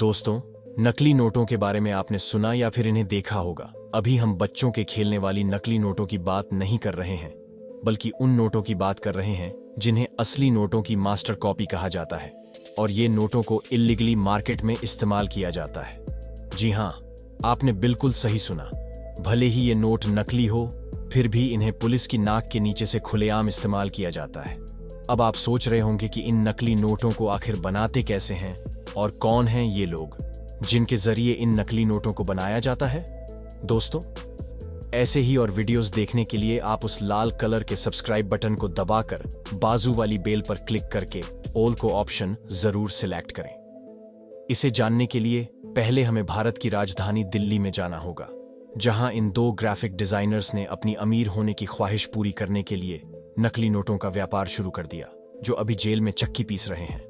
दोस्तों, नकली नोटों के बारे में आपने सुना या फिर इन्हें देखा होगा। अभी हम बच्चों के खेलने वाली नकली नोटों की बात नहीं कर रहे हैं, बल्कि उन नोटों की बात कर रहे हैं जिन्हें असली नोटों की मास्टर कॉपी कहा जाता है और ये नोटों को इल्लीगली मार्केट में इस्तेमाल किया जाता है। जी हाँ, आपने बिल्कुल सही सुना। भले ही ये नोट नकली हो, फिर भी इन्हें पुलिस की नाक के नीचे से खुलेआम इस्तेमाल किया जाता है। अब आप सोच रहे होंगे कि इन नकली नोटों को आखिर बनाते कैसे हैं और कौन हैं ये लोग जिनके जरिए इन नकली नोटों को बनाया जाता है। दोस्तों, ऐसे ही और वीडियोस देखने के लिए आप उस लाल कलर के सब्सक्राइब बटन को दबाकर बाजू वाली बेल पर क्लिक करके ऑल को ऑप्शन जरूर सिलेक्ट करें। इसे जानने के लिए पहले हमें भारत की राजधानी दिल्ली में जाना होगा, जहां इन दो ग्राफिक डिजाइनर्स ने अपनी अमीर होने की ख्वाहिश पूरी करने के लिए नकली नोटों का व्यापार शुरू कर दिया, जो अभी जेल में चक्की पीस रहे हैं।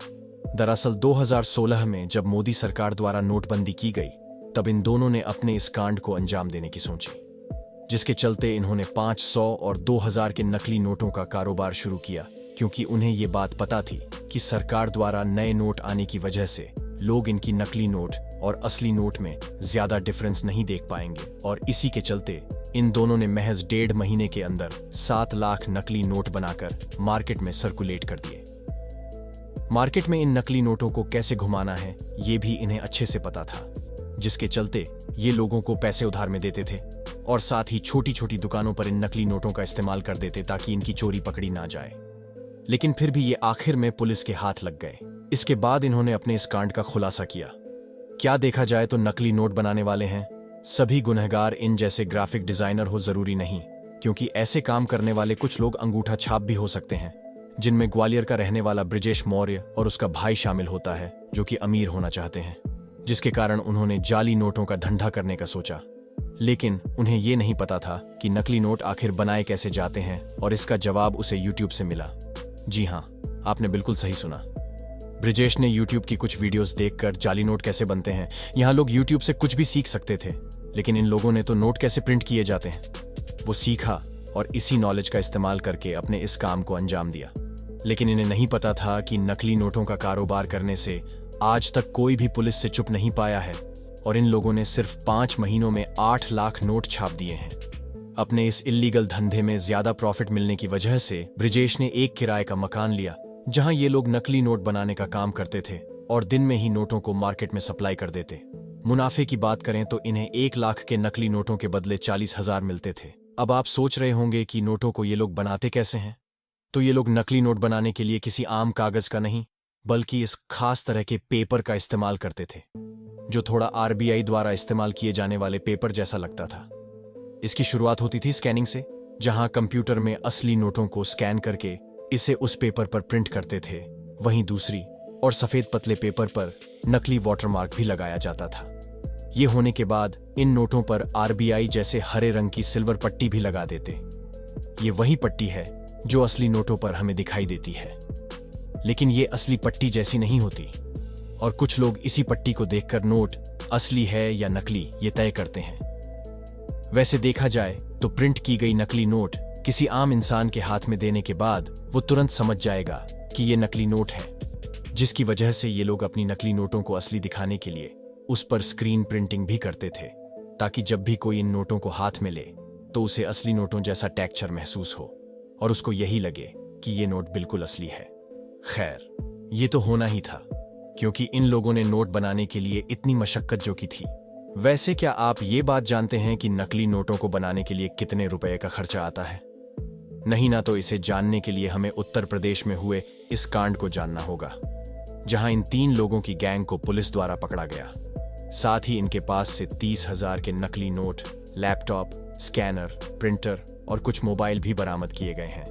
दरअसल 2016 में जब मोदी सरकार द्वारा नोटबंदी की गई, तब इन दोनों ने अपने इस कांड को अंजाम देने की सोची, जिसके चलते इन्होंने 500 और 2000 के नकली नोटों का कारोबार शुरू किया, क्योंकि उन्हें ये बात पता थी कि सरकार द्वारा नए नोट आने की वजह से लोग इनकी नकली नोट और असली नोट में ज्यादा डिफरेंस नहीं देख पाएंगे, और इसी के चलते इन दोनों ने महज 1.5 महीने के अंदर 7 लाख नकली नोट बनाकर मार्केट में सर्कुलेट कर दिए। मार्केट में इन नकली नोटों को कैसे घुमाना है, ये भी इन्हें अच्छे से पता था, जिसके चलते ये लोगों को पैसे उधार में देते थे और साथ ही छोटी छोटी दुकानों पर इन नकली नोटों का इस्तेमाल कर देते ताकि इनकी चोरी पकड़ी ना जाए। लेकिन फिर भी ये आखिर में पुलिस के हाथ लग गए। इसके बाद इन्होंने अपने इस कांड का खुलासा किया। क्या देखा जाए तो नकली नोट बनाने वाले हैं सभी गुनहगार इन जैसे ग्राफिक डिजाइनर हो जरूरी नहीं, क्योंकि ऐसे काम करने वाले कुछ लोग अंगूठा छाप भी हो सकते हैं, जिनमें ग्वालियर का रहने वाला ब्रिजेश मौर्य और उसका भाई शामिल होता है, जो कि अमीर होना चाहते हैं, जिसके कारण उन्होंने जाली नोटों का धंधा करने का सोचा। लेकिन उन्हें यह नहीं पता था कि नकली नोट आखिर बनाए कैसे जाते हैं, और इसका जवाब उसे यूट्यूब से मिला। जी हाँ, आपने बिल्कुल सही सुना। ब्रिजेश ने यूट्यूब की कुछ वीडियोस देखकर जाली नोट कैसे बनते हैं, यहाँ लोग यूट्यूब से कुछ भी सीख सकते थे, लेकिन इन लोगों ने तो नोट कैसे प्रिंट किए जाते हैं वो सीखा और इसी नॉलेज का इस्तेमाल करके अपने इस काम को अंजाम दिया। लेकिन इन्हें नहीं पता था कि नकली नोटों का कारोबार करने से आज तक कोई भी पुलिस से चुप नहीं पाया है, और इन लोगों ने सिर्फ 5 महीनों में 8 लाख नोट छाप दिए हैं। अपने इस इल्लीगल धंधे में ज्यादा प्रॉफिट मिलने की वजह से ब्रिजेश ने एक किराए का मकान लिया, जहां ये लोग नकली नोट बनाने का काम करते थे और दिन में ही नोटों को मार्केट में सप्लाई कर देते। मुनाफे की बात करें तो इन्हें 1 लाख के नकली नोटों के बदले 40,000 मिलते थे। अब आप सोच रहे होंगे कि नोटों को ये लोग बनाते कैसे हैं। तो ये लोग नकली नोट बनाने के लिए किसी आम कागज का नहीं, बल्कि इस खास तरह के पेपर का इस्तेमाल करते थे, जो थोड़ा आरबीआई द्वारा इस्तेमाल किए जाने वाले पेपर जैसा लगता था। इसकी शुरुआत होती थी स्कैनिंग से, जहां कंप्यूटर में असली नोटों को स्कैन करके इसे उस पेपर पर प्रिंट करते थे। वहीं दूसरी और सफेद पतले पेपर पर नकली वाटरमार्क भी लगाया जाता था। ये होने के बाद इन नोटों पर आरबीआई जैसे हरे रंग की सिल्वर पट्टी भी लगा देते। ये वही पट्टी है जो असली नोटों पर हमें दिखाई देती है, लेकिन ये असली पट्टी जैसी नहीं होती, और कुछ लोग इसी पट्टी को देखकर नोट असली है या नकली ये तय करते हैं। वैसे देखा जाए तो प्रिंट की गई नकली नोट किसी आम इंसान के हाथ में देने के बाद वो तुरंत समझ जाएगा कि ये नकली नोट है, जिसकी वजह से ये लोग अपनी नकली नोटों को असली दिखाने के लिए उस पर स्क्रीन प्रिंटिंग भी करते थे, ताकि जब भी कोई इन नोटों को हाथ में ले तो उसे असली नोटों जैसा टेक्सचर महसूस हो और उसको यही लगे कि ये नोट बिल्कुल असली है। खैर, ये तो होना ही था, क्योंकि इन लोगों ने नोट बनाने के लिए इतनी मशक्कत जो की थी। वैसे क्या आप ये बात जानते हैं कि नकली नोटों को बनाने के लिए कितने रुपए का खर्चा आता है? नहीं ना, तो इसे जानने के लिए हमें उत्तर प्रदेश में हुए इस कांड को जानना होगा, जहां इन 3 लोगों की गैंग को पुलिस द्वारा पकड़ा गया। साथ ही इनके पास से 30,000 के नकली नोट, लैपटॉप, स्कैनर, प्रिंटर और कुछ मोबाइल भी बरामद किए गए हैं,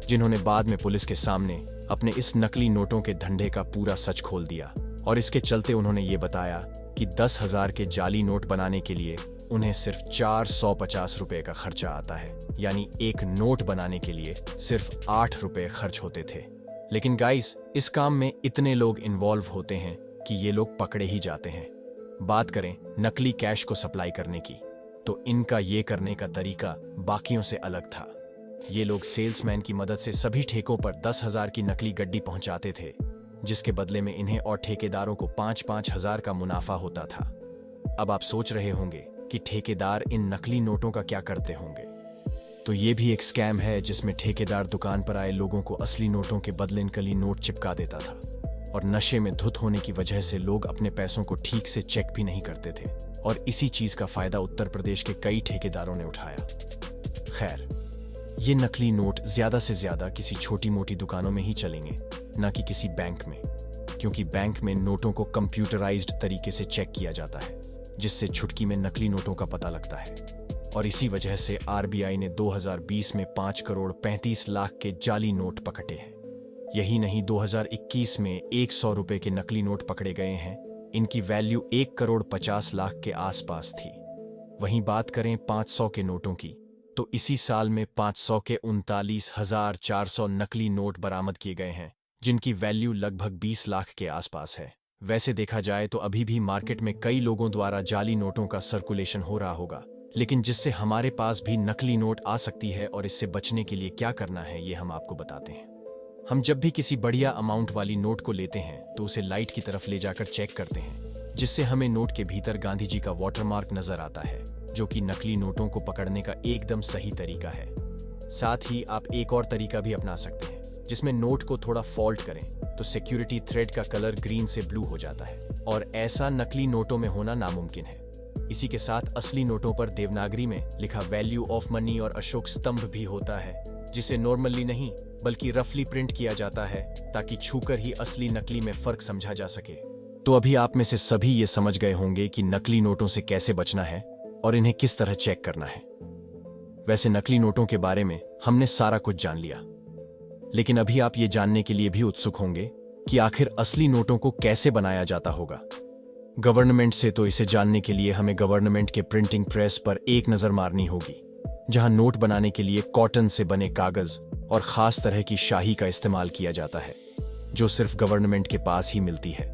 जिन्होंने बाद में पुलिस के सामने अपने इस नकली नोटों के धंधे का पूरा सच खोल दिया। और इसके चलते उन्होंने ये बताया कि 10,000 के जाली नोट बनाने के लिए उन्हें सिर्फ 450 रुपए का खर्चा आता है, यानी एक नोट बनाने के लिए सिर्फ 8 रुपए खर्च होते थे। लेकिन गाइस, इस काम में इतने लोग इन्वॉल्व होते हैं कि ये लोग पकड़े ही जाते हैं। बात करें नकली कैश को सप्लाई करने की, तो इनका ये करने का तरीका बाकियों से अलग था। ये लोग सेल्समैन की मदद से सभी ठेकों पर 10,000 की नकली गड्डी पहुंचाते थे, जिसके बदले में इन्हें और ठेकेदारों को 5-5 हजार का मुनाफा होता था। अब आप सोच रहे होंगे कि ठेकेदार इन नकली नोटों का क्या करते होंगे। तो ये भी एक स्कैम है जिसमें ठेकेदार दुकान पर आए लोगों को असली नोटों के बदले नकली नोट चिपका देता था, और नशे में धुत होने की वजह से लोग अपने पैसों को ठीक से चेक भी नहीं करते थे, और इसी चीज का फायदा उत्तर प्रदेश के कई ठेकेदारों ने उठाया। खैर, ये नकली नोट ज्यादा से ज्यादा किसी छोटी मोटी दुकानों में ही चलेंगे, ना कि किसी बैंक में, क्योंकि बैंक में नोटों को कंप्यूटराइज्ड तरीके से चेक किया जाता है, जिससे चुटकी में नकली नोटों का पता लगता है। और इसी वजह से आरबीआई ने 2020 में 5 करोड़ 35 लाख के जाली नोट पकड़े हैं। यही नहीं, 2021 में 100 रुपए के नकली नोट पकड़े गए हैं। इनकी वैल्यू 1 करोड़ 50 लाख के आसपास थी। वहीं बात करें 500 के नोटों की, तो इसी साल में 500 के 39,400 नकली नोट बरामद किए गए हैं, जिनकी वैल्यू लगभग 20 लाख के आसपास है। वैसे देखा जाए तो अभी भी मार्केट में कई लोगों द्वारा जाली नोटों का सर्कुलेशन हो रहा होगा, लेकिन जिससे हमारे पास भी नकली नोट आ सकती है, और इससे बचने के लिए क्या करना है ये हम आपको बताते हैं। हम जब भी किसी बढ़िया अमाउंट वाली नोट को लेते हैं तो उसे लाइट की तरफ ले जाकर चेक करते हैं, जिससे हमें नोट के भीतर गांधी जी का वाटरमार्क नजर आता है, जो कि नकली नोटों को पकड़ने का एकदम सही तरीका है। साथ ही आप एक और तरीका भी अपना सकते हैं, जिसमें नोट को थोड़ा फॉल्ट करें तो सिक्योरिटी थ्रेड का कलर ग्रीन से ब्लू हो जाता है, और ऐसा नकली नोटों में होना नामुमकिन है। इसी के साथ असली नोटों पर देवनागरी में लिखा वैल्यू ऑफ मनी और अशोक स्तंभ भी होता है, जिसे नॉर्मली नहीं बल्कि रफली प्रिंट किया जाता है, ताकि छूकर ही असली नकली में फर्क समझा जा सके। तो अभी आप में से सभी ये समझ गए होंगे कि नकली नोटों से कैसे बचना है और इन्हें किस तरह चेक करना है। वैसे नकली नोटों के बारे में हमने सारा कुछ जान लिया, लेकिन अभी आप ये जानने के लिए भी उत्सुक होंगे कि आखिर असली नोटों को कैसे बनाया जाता होगा। गवर्नमेंट से तो इसे जानने के लिए हमें गवर्नमेंट के प्रिंटिंग प्रेस पर एक नजर मारनी होगी, जहां नोट बनाने के लिए कॉटन से बने कागज और खास तरह की शाही का इस्तेमाल किया जाता है, जो सिर्फ गवर्नमेंट के पास ही मिलती है।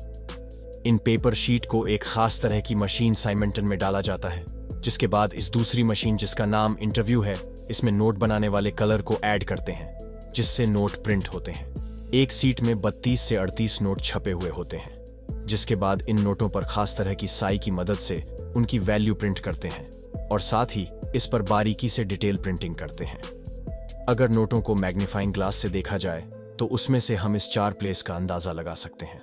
इन पेपर शीट को एक खास तरह की मशीन साइमेंटन में डाला जाता है, जिसके बाद इस दूसरी मशीन, जिसका नाम इंटरव्यू है, इसमें नोट बनाने वाले कलर को ऐड करते हैं, जिससे नोट प्रिंट होते हैं। एक सीट में 32 से 38 नोट छपे हुए होते हैं, जिसके बाद इन नोटों पर खास तरह की साई की मदद से उनकी वैल्यू प्रिंट करते हैं, और साथ ही इस पर बारीकी से डिटेल प्रिंटिंग करते हैं। अगर नोटों को मैग्नीफाइंग ग्लास से देखा जाए तो उसमें से हम इस 4 प्लेस का अंदाजा लगा सकते हैं।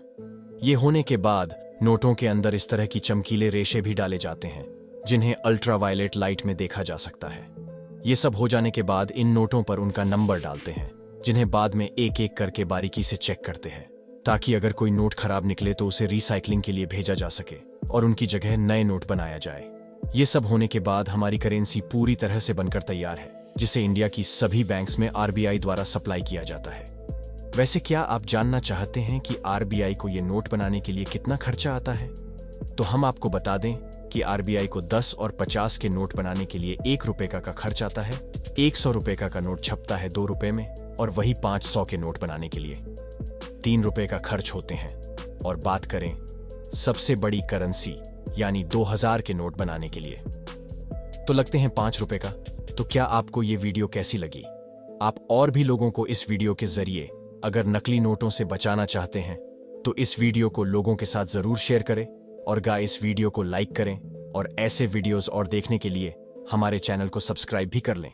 ये होने के बाद नोटों के अंदर इस तरह की चमकीले रेशे भी डाले जाते हैं, जिन्हें अल्ट्रावायलेट लाइट में देखा जा सकता है। ये सब हो जाने के बाद इन नोटों पर उनका नंबर डालते हैं, जिन्हें बाद में एक एक करके बारीकी से चेक करते हैं, ताकि अगर कोई नोट खराब निकले तो उसे रिसाइकलिंग के लिए भेजा जा सके और उनकी जगह नए नोट बनाया जाए। ये सब होने के बाद हमारी करेंसी पूरी तरह से बनकर तैयार है, जिसे इंडिया की सभी बैंक्स में आरबीआई द्वारा सप्लाई किया जाता है। वैसे क्या आप जानना चाहते हैं कि आरबीआई को ये नोट बनाने के लिए कितना खर्चा आता है? तो हम आपको बता दें कि आरबीआई को 10 और 50 के नोट बनाने के लिए 1 रुपए का खर्च आता है। 100 रुपए का नोट छपता है 2 रुपए में, और वही 500 के नोट बनाने के लिए 3 रुपए का खर्च होते हैं। और बात करें सबसे बड़ी करेंसी यानी 2000 के नोट बनाने के लिए, तो लगते हैं 5 रुपए का। तो क्या आपको ये वीडियो कैसी लगी? आप और भी लोगों को इस वीडियो के जरिए अगर नकली नोटों से बचाना चाहते हैं तो इस वीडियो को लोगों के साथ जरूर शेयर करें, और इस वीडियो को लाइक करें, और ऐसे वीडियोस और देखने के लिए हमारे चैनल को सब्सक्राइब भी कर लें।